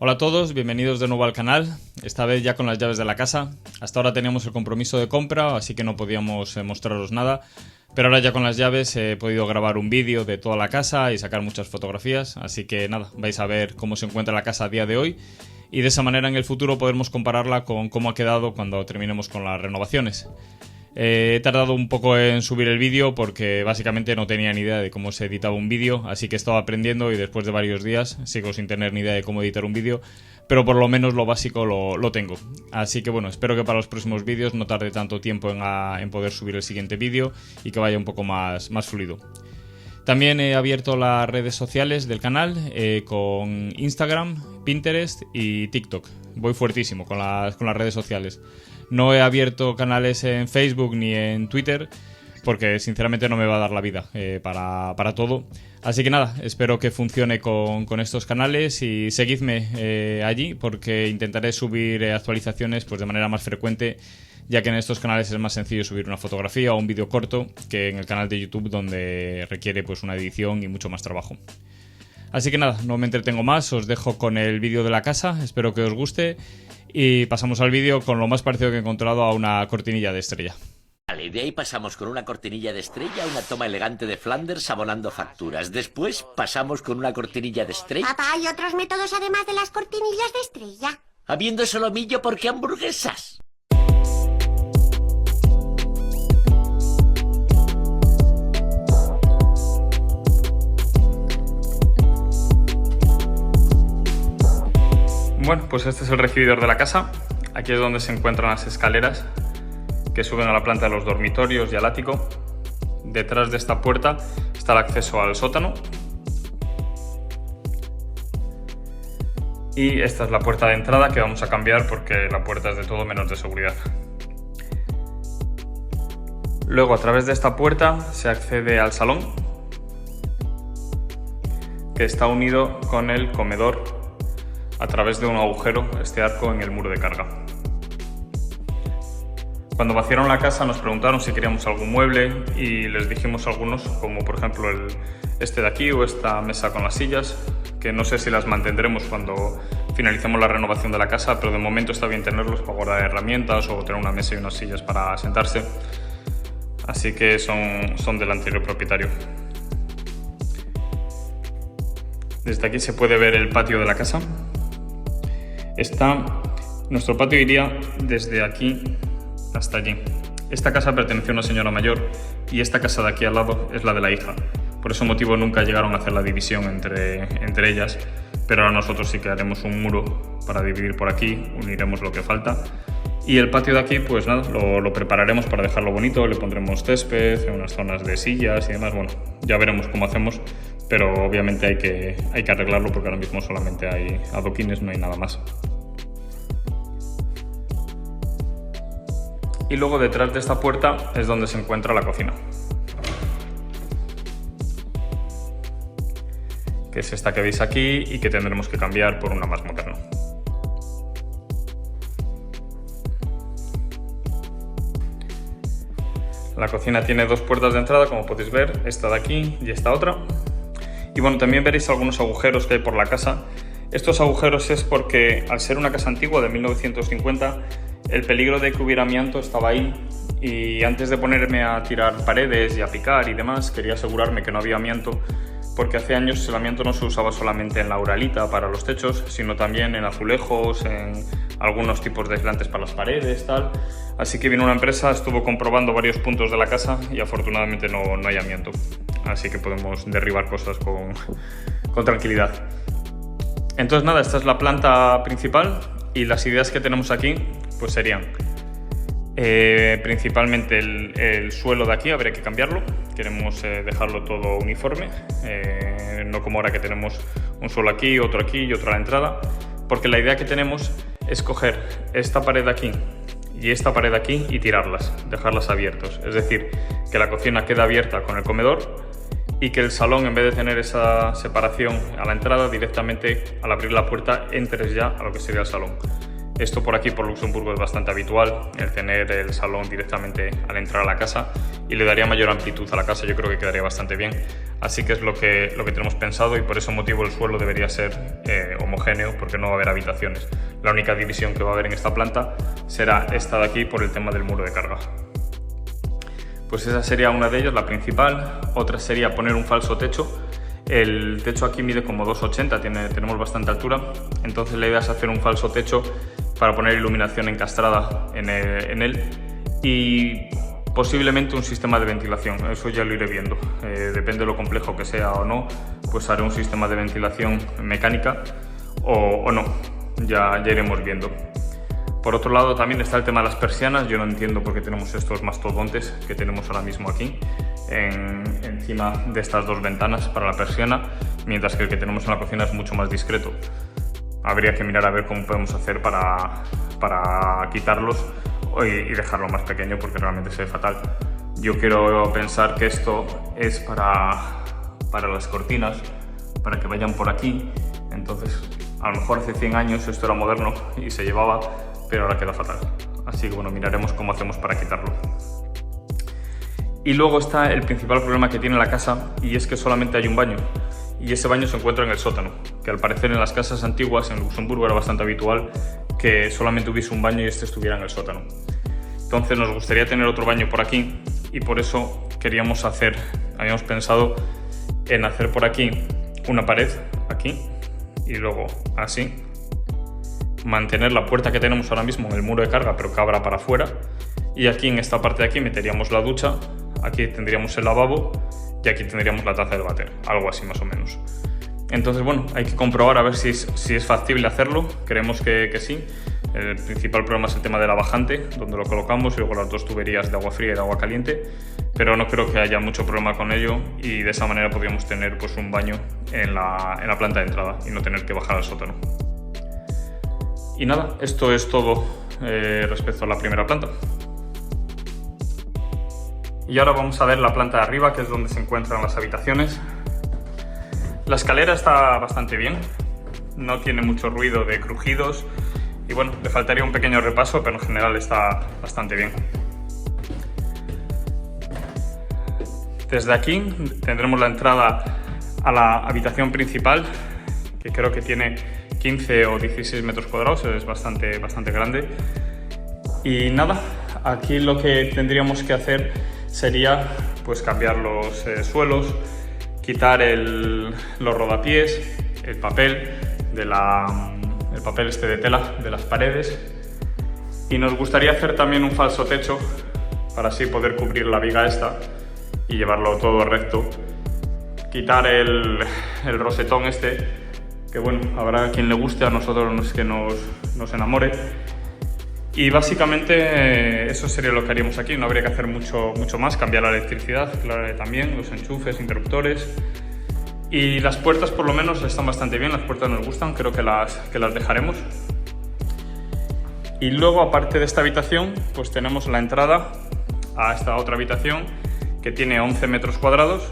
Hola a todos, bienvenidos de nuevo al canal, esta vez ya con las llaves de la casa. Hasta ahora teníamos el compromiso de compra, así que no podíamos mostraros nada, pero ahora ya con las llaves he podido grabar un vídeo de toda la casa y sacar muchas fotografías, así que nada, vais a ver cómo se encuentra la casa a día de hoy y de esa manera en el futuro podremos compararla con cómo ha quedado cuando terminemos con las renovaciones. He tardado un poco en subir el vídeo porque básicamente no tenía ni idea de cómo se editaba un vídeo, así que estaba aprendiendo y después de varios días sigo sin tener ni idea de cómo editar un vídeo, pero por lo menos lo básico lo tengo. Así que bueno, espero que para los próximos vídeos no tarde tanto tiempo en poder subir el siguiente vídeo y que vaya un poco más fluido. También he abierto las redes sociales del canal con Instagram, Pinterest y TikTok. Voy fuertísimo con las redes sociales. No he abierto canales en Facebook ni en Twitter porque sinceramente no me va a dar la vida para todo. Así que nada, espero que funcione con estos canales y seguidme allí porque intentaré subir actualizaciones pues de manera más frecuente, ya que en estos canales es más sencillo subir una fotografía o un vídeo corto que en el canal de YouTube, donde requiere pues una edición y mucho más trabajo. Así que nada, no me entretengo más, os dejo con el vídeo de la casa, espero que os guste y pasamos al vídeo con lo más parecido que he encontrado a una cortinilla de estrella. Vale, de ahí pasamos con una cortinilla de estrella a una toma elegante de Flanders abonando facturas. Después pasamos con una cortinilla de estrella. Papá, ¿hay otros métodos además de las cortinillas de estrella? Habiendo solomillo, ¿por qué hamburguesas? Bueno, pues este es el recibidor de la casa. Aquí es donde se encuentran las escaleras que suben a la planta de los dormitorios y al ático. Detrás de esta puerta está el acceso al sótano. Y esta es la puerta de entrada que vamos a cambiar porque la puerta es de todo menos de seguridad. Luego, a través de esta puerta se accede al salón, que está unido con el comedor a través de un agujero, este arco en el muro de carga. Cuando vaciaron la casa nos preguntaron si queríamos algún mueble y les dijimos algunos, como por ejemplo este de aquí o esta mesa con las sillas, que no sé si las mantendremos cuando finalicemos la renovación de la casa, pero de momento está bien tenerlos para guardar herramientas o tener una mesa y unas sillas para sentarse. Así que son del anterior propietario. Desde aquí se puede ver el patio de la casa. Nuestro patio iría desde aquí hasta allí. Esta casa perteneció a una señora mayor y esta casa de aquí al lado es la de la hija. Por ese motivo nunca llegaron a hacer la división entre ellas, pero ahora nosotros sí que haremos un muro para dividir por aquí, uniremos lo que falta. Y el patio de aquí, pues nada, lo prepararemos para dejarlo bonito, le pondremos césped, unas zonas de sillas y demás. Bueno, ya veremos cómo hacemos, pero obviamente hay que arreglarlo porque ahora mismo solamente hay adoquines, no hay nada más. Y luego detrás de esta puerta es donde se encuentra la cocina, que es esta que veis aquí y que tendremos que cambiar por una más moderna. La cocina tiene dos puertas de entrada, como podéis ver, esta de aquí y esta otra. Y bueno, también veréis algunos agujeros que hay por la casa. Estos agujeros es porque, al ser una casa antigua de 1950, el peligro de que hubiera amianto estaba ahí. Y antes de ponerme a tirar paredes y a picar y demás, quería asegurarme que no había amianto, porque hace años el amianto no se usaba solamente en la uralita para los techos, sino también en azulejos, en algunos tipos de aislantes para las paredes, tal. Así que vino una empresa, estuvo comprobando varios puntos de la casa y afortunadamente no hay amianto. Así que podemos derribar cosas con tranquilidad. Entonces nada, esta es la planta principal y las ideas que tenemos aquí pues serían principalmente el suelo de aquí, habría que cambiarlo. Queremos dejarlo todo uniforme, no como ahora que tenemos un suelo aquí, otro aquí y otro a la entrada, porque la idea que tenemos es coger esta pared de aquí y esta pared de aquí y tirarlas, dejarlas abiertos. Es decir, que la cocina quede abierta con el comedor y que el salón, en vez de tener esa separación a la entrada, directamente al abrir la puerta entres ya a lo que sería el salón. Esto por aquí, por Luxemburgo, es bastante habitual, el tener el salón directamente al entrar a la casa, y le daría mayor amplitud a la casa. Yo creo que quedaría bastante bien. Así que es lo que tenemos pensado, y por ese motivo el suelo debería ser homogéneo, porque no va a haber habitaciones. La única división que va a haber en esta planta será esta de aquí por el tema del muro de carga. Pues esa sería una de ellas, la principal. Otra sería poner un falso techo. El techo aquí mide como 2,80, tenemos bastante altura, entonces la idea es hacer un falso techo para poner iluminación encastrada en él y posiblemente un sistema de ventilación. Eso ya lo iré viendo, depende de lo complejo que sea o no, pues haré un sistema de ventilación mecánica o no, ya iremos viendo. Por otro lado también está el tema de las persianas. Yo no entiendo por qué tenemos estos mastodontes que tenemos ahora mismo aquí encima de estas dos ventanas para la persiana, mientras que el que tenemos en la cocina es mucho más discreto. Habría que mirar a ver cómo podemos hacer para quitarlos y dejarlo más pequeño, porque realmente se ve fatal. Yo quiero pensar que esto es para las cortinas, para que vayan por aquí. Entonces, a lo mejor hace 100 años esto era moderno y se llevaba, pero ahora queda fatal. Así que bueno, miraremos cómo hacemos para quitarlo. Y luego está el principal problema que tiene la casa, y es que solamente hay un baño. Y ese baño se encuentra en el sótano, que al parecer en las casas antiguas en Luxemburgo era bastante habitual que solamente hubiese un baño y este estuviera en el sótano. Entonces nos gustaría tener otro baño por aquí, y por eso habíamos pensado en hacer por aquí una pared, aquí, y luego así, mantener la puerta que tenemos ahora mismo en el muro de carga, pero que abra para afuera, y aquí en esta parte de aquí meteríamos la ducha, aquí tendríamos el lavabo y aquí tendríamos la taza del váter, algo así más o menos. Entonces bueno, hay que comprobar a ver si es factible hacerlo. Creemos que sí. El principal problema es el tema de la bajante, donde lo colocamos, y luego las dos tuberías de agua fría y de agua caliente, pero no creo que haya mucho problema con ello, y de esa manera podríamos tener pues un baño en la planta de entrada y no tener que bajar al sótano. Y nada, esto es todo respecto a la primera planta. Y ahora vamos a ver la planta de arriba, que es donde se encuentran las habitaciones. La escalera está bastante bien, no tiene mucho ruido de crujidos, y bueno, le faltaría un pequeño repaso, pero en general está bastante bien. Desde aquí tendremos la entrada a la habitación principal, que creo que tiene 15 o 16 metros cuadrados, es bastante grande. Y nada, aquí lo que tendríamos que hacer sería pues cambiar los suelos, quitar los rodapiés, el papel este de tela de las paredes, y nos gustaría hacer también un falso techo para así poder cubrir la viga esta y llevarlo todo recto. Quitar el rosetón este, que bueno, habrá quien le guste, a nosotros no es que nos enamore. Y básicamente eso sería lo que haríamos aquí. No habría que hacer mucho más, cambiar la electricidad, claro, también los enchufes, interruptores. Y las puertas por lo menos están bastante bien, las puertas nos gustan, creo que las dejaremos. Y luego, aparte de esta habitación, pues tenemos la entrada a esta otra habitación que tiene 11 metros cuadrados,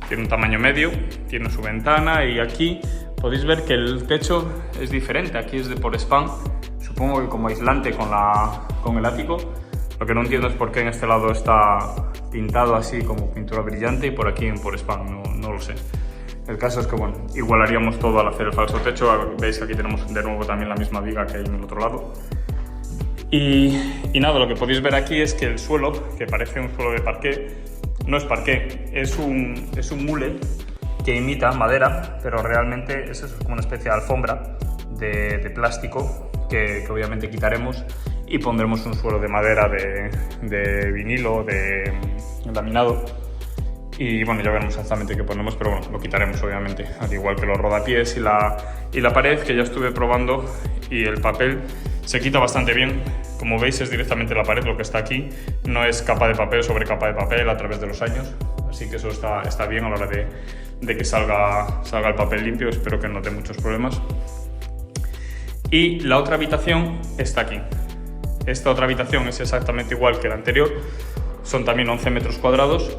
tiene un tamaño medio, tiene su ventana, y aquí podéis ver que el techo es diferente, aquí es de Porespán. Supongo que como aislante con el ático. Lo que no entiendo es por qué en este lado está pintado así como pintura brillante y por aquí en Porespán, no lo sé. El caso es que bueno, igualaríamos todo al hacer el falso techo. Veis que aquí tenemos de nuevo también la misma viga que hay en el otro lado. Y nada, lo que podéis ver aquí es que el suelo, que parece un suelo de parqué, no es parqué, es un mule que imita madera, pero realmente es eso, es como una especie de alfombra de plástico que obviamente quitaremos, y pondremos un suelo de madera de vinilo, de laminado, y bueno, ya veremos exactamente qué ponemos, pero bueno, lo quitaremos obviamente, al igual que los rodapiés y la pared, que ya estuve probando, y el papel se quita bastante bien. Como veis, es directamente la pared lo que está aquí, no es capa de papel sobre capa de papel a través de los años, así que eso está bien a la hora de que salga el papel limpio. Espero que no dé muchos problemas. Y la otra habitación está aquí. Esta otra habitación es exactamente igual que la anterior, son también 11 metros cuadrados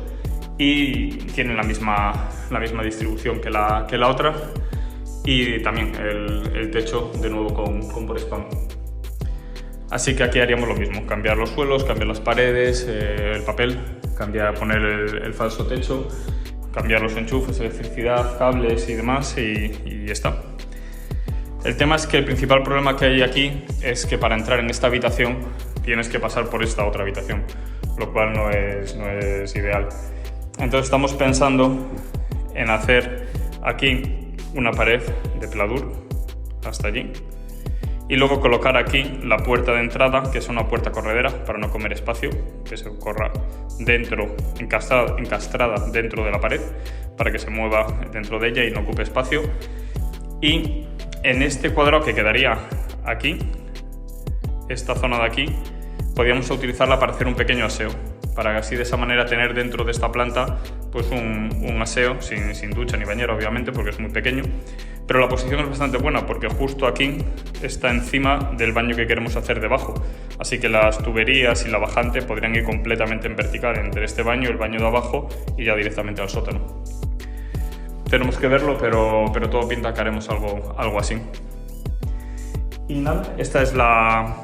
y tienen la misma distribución que la otra. y también el techo de nuevo con Porespam. Así que aquí haríamos lo mismo, cambiar los suelos, cambiar las paredes, el papel, poner el falso techo, cambiar los enchufes, electricidad, cables y demás, y ya está. El tema es que el principal problema que hay aquí es que para entrar en esta habitación tienes que pasar por esta otra habitación, lo cual no es ideal. Entonces estamos pensando en hacer aquí una pared de pladur hasta allí y luego colocar aquí la puerta de entrada, que es una puerta corredera para no comer espacio, que se corra dentro, encastrada dentro de la pared, para que se mueva dentro de ella y no ocupe espacio. Y en este cuadrado que quedaría aquí, esta zona de aquí, podríamos utilizarla para hacer un pequeño aseo, para así de esa manera tener dentro de esta planta pues un aseo sin ducha ni bañera, obviamente, porque es muy pequeño. Pero la posición es bastante buena porque justo aquí está encima del baño que queremos hacer debajo, así que las tuberías y la bajante podrían ir completamente en vertical entre este baño y el baño de abajo y ya directamente al sótano. Tenemos que verlo, pero todo pinta que haremos algo así. Y nada, esta es la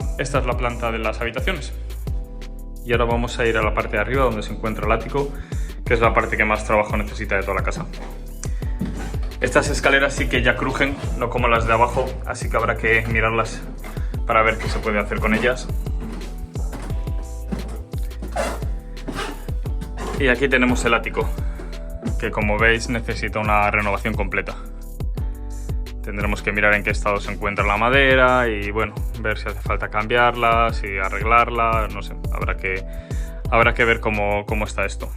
planta de las habitaciones. Y ahora vamos a ir a la parte de arriba donde se encuentra el ático, que es la parte que más trabajo necesita de toda la casa. Estas escaleras sí que ya crujen, no como las de abajo, así que habrá que mirarlas para ver qué se puede hacer con ellas. Y aquí tenemos el ático, que como veis necesita una renovación completa. Tendremos que mirar en qué estado se encuentra la madera y bueno, ver si hace falta cambiarla, si arreglarla, no sé, habrá que ver cómo está esto.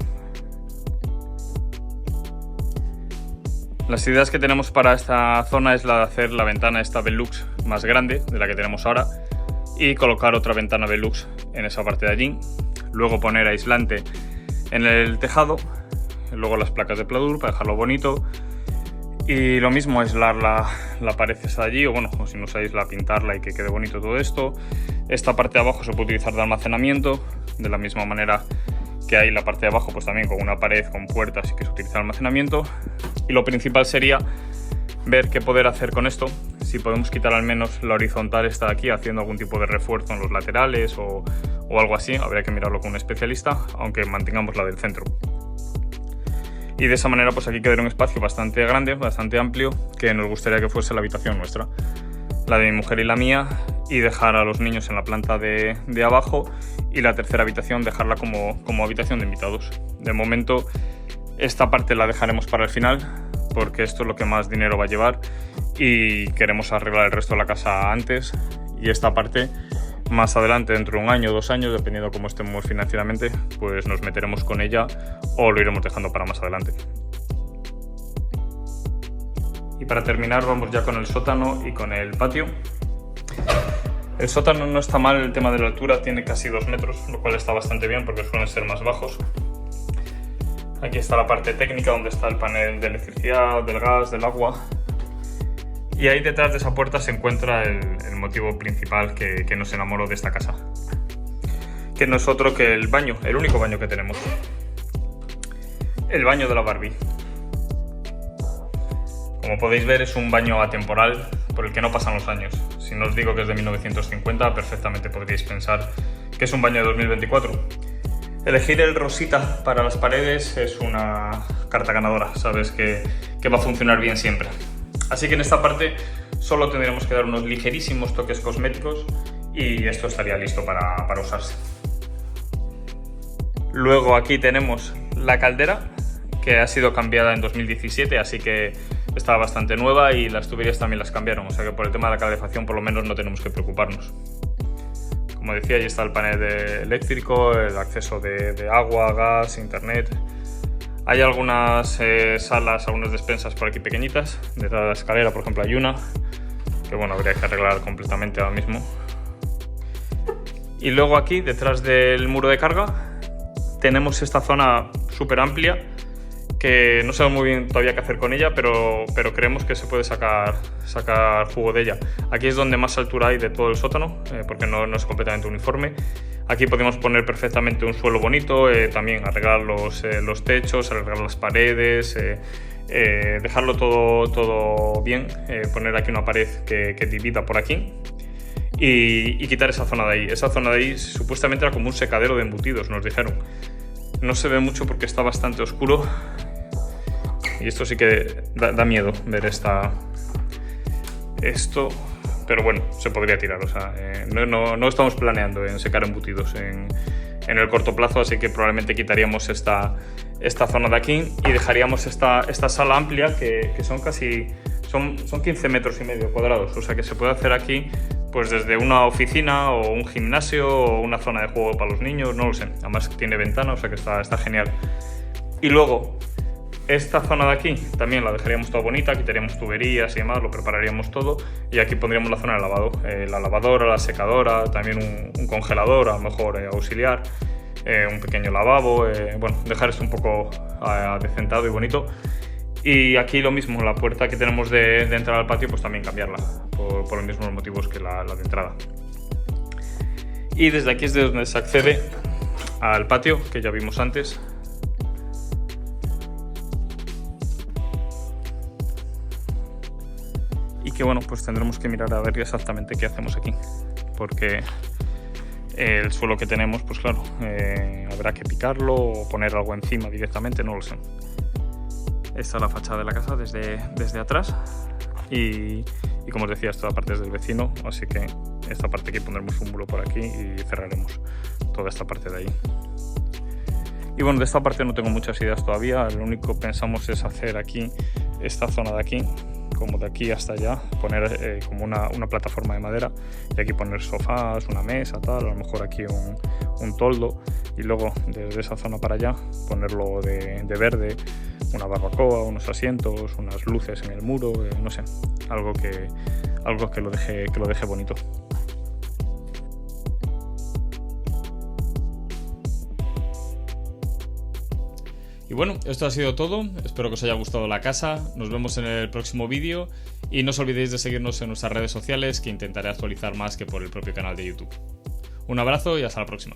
Las ideas que tenemos para esta zona es la de hacer la ventana esta Velux más grande de la que tenemos ahora y colocar otra ventana Velux en esa parte de allí, luego poner aislante en el tejado, luego las placas de pladur para dejarlo bonito y lo mismo aislar la pared esa de allí, o bueno, o si no usáis pintarla y que quede bonito todo esto. Esta parte de abajo se puede utilizar de almacenamiento, de la misma manera que hay la parte de abajo, pues también con una pared con puertas y que se utiliza de almacenamiento. Y lo principal sería ver qué poder hacer con esto, si podemos quitar al menos la horizontal esta de aquí, haciendo algún tipo de refuerzo en los laterales o algo así. Habría que mirarlo con un especialista, aunque mantengamos la del centro. Y de esa manera pues aquí quedaría un espacio bastante grande, bastante amplio, que nos gustaría que fuese la habitación nuestra, la de mi mujer y la mía, y dejar a los niños en la planta de abajo y la tercera habitación dejarla como habitación de invitados. De momento esta parte la dejaremos para el final porque esto es lo que más dinero va a llevar y queremos arreglar el resto de la casa antes, y esta parte más adelante, dentro de 1 año o 2 años, dependiendo cómo estemos financieramente, pues nos meteremos con ella o lo iremos dejando para más adelante. Y para terminar vamos ya con el sótano y con el patio. El sótano no está mal, el tema de la altura, tiene casi 2 metros, lo cual está bastante bien porque suelen ser más bajos. Aquí está la parte técnica donde está el panel de electricidad, del gas, del agua. Y ahí detrás de esa puerta se encuentra el motivo principal que nos enamoró de esta casa, que no es otro que el baño, el único baño que tenemos. El baño de la Barbie. Como podéis ver, es un baño atemporal por el que no pasan los años. Si no os digo que es de 1950, perfectamente podríais pensar que es un baño de 2024. Elegir el rosita para las paredes es una carta ganadora, sabes que va a funcionar bien siempre. Así que en esta parte solo tendremos que dar unos ligerísimos toques cosméticos y esto estaría listo para usarse. Luego aquí tenemos la caldera, que ha sido cambiada en 2017, así que está bastante nueva, y las tuberías también las cambiaron, o sea que por el tema de la calefacción por lo menos no tenemos que preocuparnos. Como decía, ahí está el panel eléctrico, el acceso de agua, gas, internet. Hay algunas salas, algunas despensas por aquí pequeñitas. Detrás de la escalera, por ejemplo, hay una que bueno, habría que arreglar completamente ahora mismo. Y luego aquí, detrás del muro de carga, tenemos esta zona súper amplia que no sabemos muy bien todavía qué hacer con ella, pero creemos que se puede sacar jugo de ella. Aquí es donde más altura hay de todo el sótano, porque no es completamente uniforme. Aquí podemos poner perfectamente un suelo bonito, también arreglar los techos, arreglar las paredes, dejarlo todo bien, poner aquí una pared que divida por aquí y quitar esa zona de ahí. Esa zona de ahí supuestamente era como un secadero de embutidos, nos dijeron. No se ve mucho porque está bastante oscuro y esto sí que da miedo ver esto, pero bueno, se podría tirar. O sea, no estamos planeando en secar embutidos en el corto plazo, así que probablemente quitaríamos esta zona de aquí y dejaríamos esta sala amplia que son 15 metros y medio cuadrados, o sea que se puede hacer aquí pues desde una oficina o un gimnasio o una zona de juego para los niños, no lo sé, además tiene ventana, o sea que está genial. Y luego esta zona de aquí también la dejaríamos toda bonita, quitaríamos tuberías y demás, lo prepararíamos todo y aquí pondríamos la zona de lavado, la lavadora, la secadora, también un congelador a lo mejor auxiliar, un pequeño lavabo, bueno, dejar esto un poco decentado y bonito. Y aquí lo mismo, la puerta que tenemos de entrada al patio pues también cambiarla por los mismos motivos que la de entrada. Y desde aquí es de donde se accede al patio que ya vimos antes. Y que bueno, pues tendremos que mirar a ver exactamente qué hacemos aquí, porque el suelo que tenemos, pues claro, habrá que picarlo o poner algo encima directamente, no lo sé. Esta es la fachada de la casa desde atrás y como os decía, esta parte es del vecino, así que esta parte aquí pondremos un muro por aquí y cerraremos toda esta parte de ahí. Y bueno, de esta parte no tengo muchas ideas todavía, lo único que pensamos es hacer aquí, esta zona de aquí, como de aquí hasta allá, poner como una plataforma de madera y aquí poner sofás, una mesa, tal, a lo mejor aquí un toldo y luego desde esa zona para allá ponerlo de verde, una barbacoa, unos asientos, unas luces en el muro, no sé, algo que lo deje bonito. Y bueno, esto ha sido todo, espero que os haya gustado la casa, nos vemos en el próximo vídeo y no os olvidéis de seguirnos en nuestras redes sociales que intentaré actualizar más que por el propio canal de YouTube. Un abrazo y hasta la próxima.